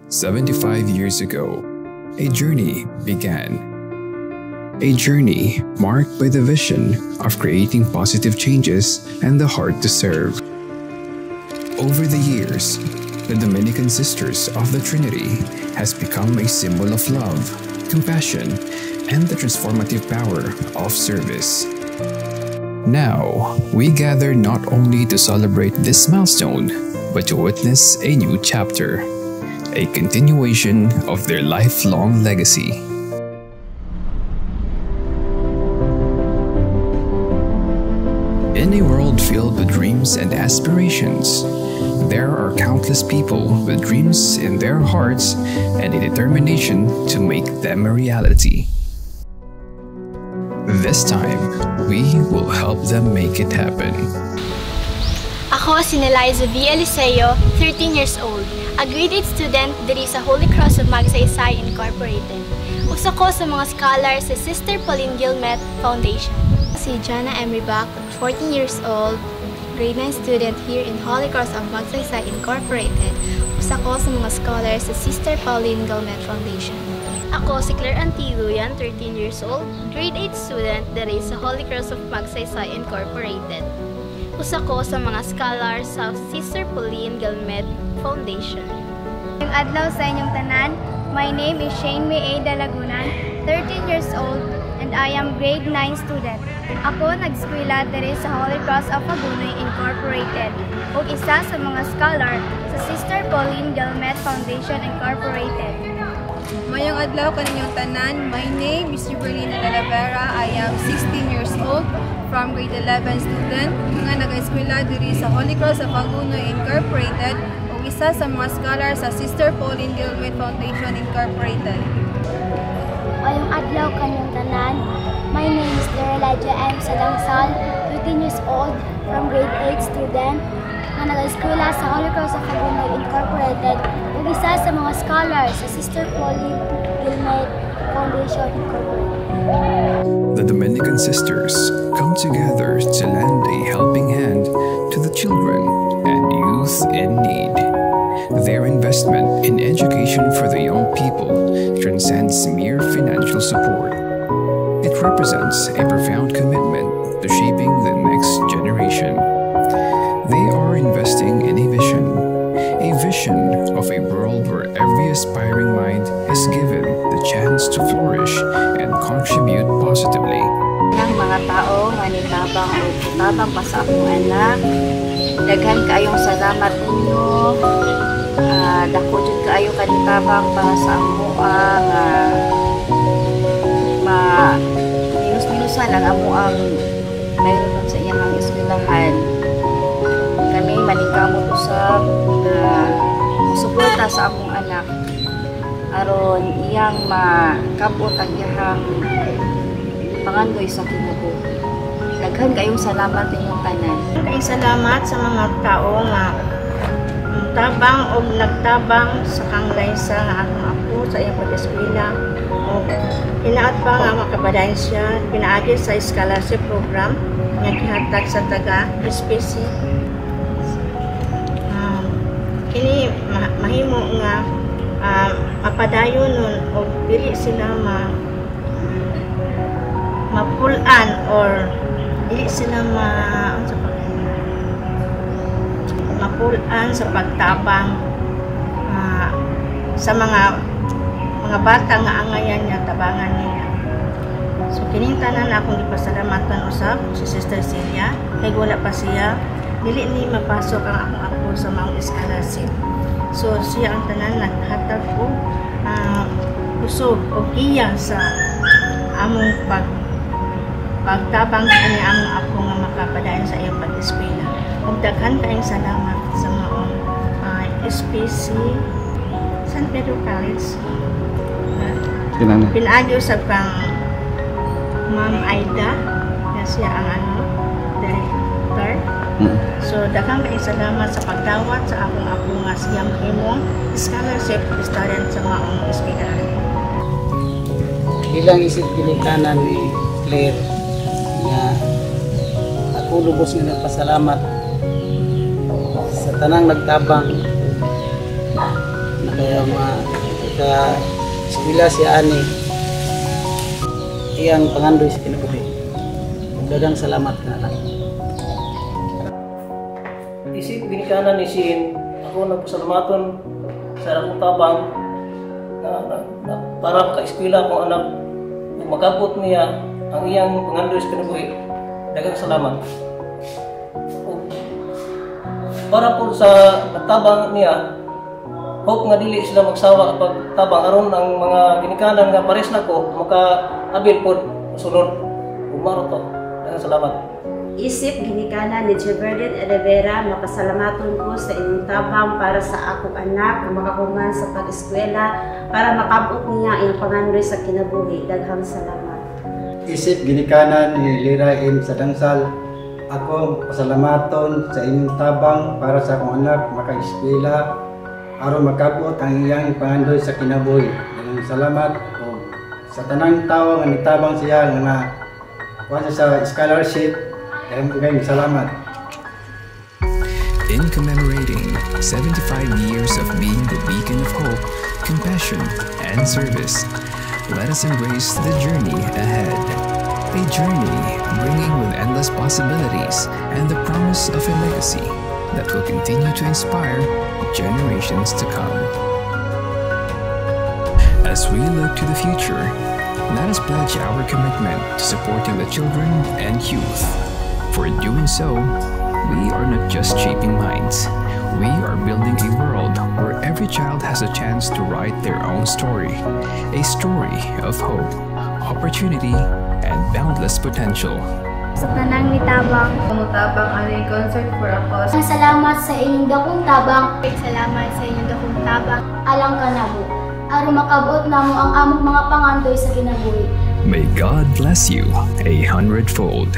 75 years ago, a journey began. A journey marked by the vision of creating positive changes and the heart to serve. Over the years, the Dominican Sisters of the Trinity has become a symbol of love, compassion, and the transformative power of service. Now, we gather not only to celebrate this milestone, but to witness a new chapter, a continuation of their lifelong legacy. In a world filled with dreams and aspirations, there are countless people with dreams in their hearts and a determination to make them a reality. This time, we will help them make it happen. Ako si Neliza V. Eliseo, 13 years old, a grade 8 student diri sa Holy Cross of Magsaysay Incorporated. Usa ko sa mga scholar sa Sister Pauline Gilmet Foundation. Si Jana Emery Bach, 14 years old, grade 9 student here in Holy Cross of Magsaysay Incorporated. Usa ko sa mga scholar sa Sister Pauline Gilmet Foundation. Ako si Claire Antiluyan, 13 years old, grade 8 student diri sa Holy Cross of Magsaysay Incorporated. Usa ko sa mga scholar sa Sister Pauline Gilmet Foundation. Ngayong adlaw sa inyong tanan, my name is Shane May A. Dalagunan, 13 years old, and I am grade 9 student. Ako nag-eskwela diri sa Holy Cross of Hagonoy Incorporated ug isa sa mga scholar sa Sister Pauline Gilmet Foundation Incorporated. Mayong adlaw kaninyong tanan, my name is Juberlina Talavera. I am 16 years old, from grade 11 student nga nag-eskwela diri sa Holy Cross of Hagonoy Incorporated ug isa sa mga scholar sa Sister Pauline Gilmet Foundation Incorporated. Mayong adlaw kaninyong tanan, my name is Elijah M. Salangsal, 13 years old, from grade 8 student nga nag-eskwela sa Holy Cross of Hagonoy Incorporated ug isa sa mga scholar sa Sister Pauline Gilmet Foundation Incorporated. The Dominican Sisters come together to lend a helping hand to the children and youth in need. Their investment in education for the young people transcends mere financial support. It represents a profound commitment to shaping the next generation. They are investing in a vision of a world where every aspiring mind is given the chance to flourish and contribute positively. Ang mga tao nga nitabang o tabang pa sa akong anak, daghan kaayong salamat ninyo. Dako jud kaayo kanitabang para sa amoa nga minus-minusan ang amoang mayroon sa iyang eskwelahan. Kami maningkamot usab na suporta sa among anak aron iyang makabot ang iyang pangandoy sa Ginoo. Daghan kayong salamat inyong tanan. Kayong salamat sa mga tao nga tabang o nagtabang sa kanglay sa akong apo sa iyang pag-eskwela o hinaot pa nga makabadayon siya pinaagi sa scholarship program nga gihatag sa taga-SPC. Kini mahimo nga mapadayon nun o dili sila mapulan or dili sila mapulan sa pagtabang sa mga bata nga angayan niya, tabangan niya. So kining tanan akong ipasalamatan usab si Sister Celia kay wala pa siya dili ni mapasok ang akong apo sa mga scholarship. So siya ang tanan naghatag ko kusog o giya sa among pagtabang kani among apo nga makapadayon sa iyang pag-eskwela. Ug daghan kayong salamat sa mga SPC San Pedro College. Pinaagi usab kang Ma'am Aida na siya ang director. So daghang kayong salamat sa pagdawat sa akong apo nga siya mahimong scholarship student sa mga eskwelahan. Ilang isip pinikanan ni Claire na ako lubos nga nagpasalamat sa tanang nagtabang na kaya ka eskwela si ani iyang pangandoy sa kinabuhi. Daghang salamat na lang. Isip ginikanan ni Shin, ako nagpasalamaton sa akong tabang na para ka-eskwela akong anak. Kung magabot niya ang iyang pangandoy sa kinabuhi, daghang salamat. Para po sa nagtabang niya, hope nga dili sila magsawa kapag tabang aron ang mga ginikanan nga pares nako maka-abil po sunod. Umaro to. Daghang salamat. Isip ginikanan ni Jeberdin Rivera, mapasalamaton ko sa inyong tabang para sa akong anak na makahuman sa pag-eskwela para makabot niya ang pangandoy sa kinabuhi. Daghang salamat. Isip ginikanan ni Lira M. Sadangsal, ako pasalamaton sa inyong tabang para sa akong anak maka-eskwela aron makabot ang iyang pangandoy sa kinabuhi. Daghang salamat o sa tanang tawo nga nitabang siya nga kuha sa scholarship. Daghang salamat. In commemorating 75 years of being the beacon of hope, compassion, and service, let us embrace the journey ahead. A journey bringing with endless possibilities and the promise of a legacy that will continue to inspire generations to come. As we look to the future, let us pledge our commitment to supporting the children and youth. For doing so, we are not just shaping minds, we are building a world where every child has a chance to write their own story, a story of hope, opportunity, and boundless potential. Sa tanang nitabang, Mutabang aning concert for a cause. ang salamat sa inyong dakong tabang, Salamat sa inyong dakong tabang. alang kanamo, aron makabot namo ang among mga pangandoy sa kinabuhi. May God bless you 100-fold.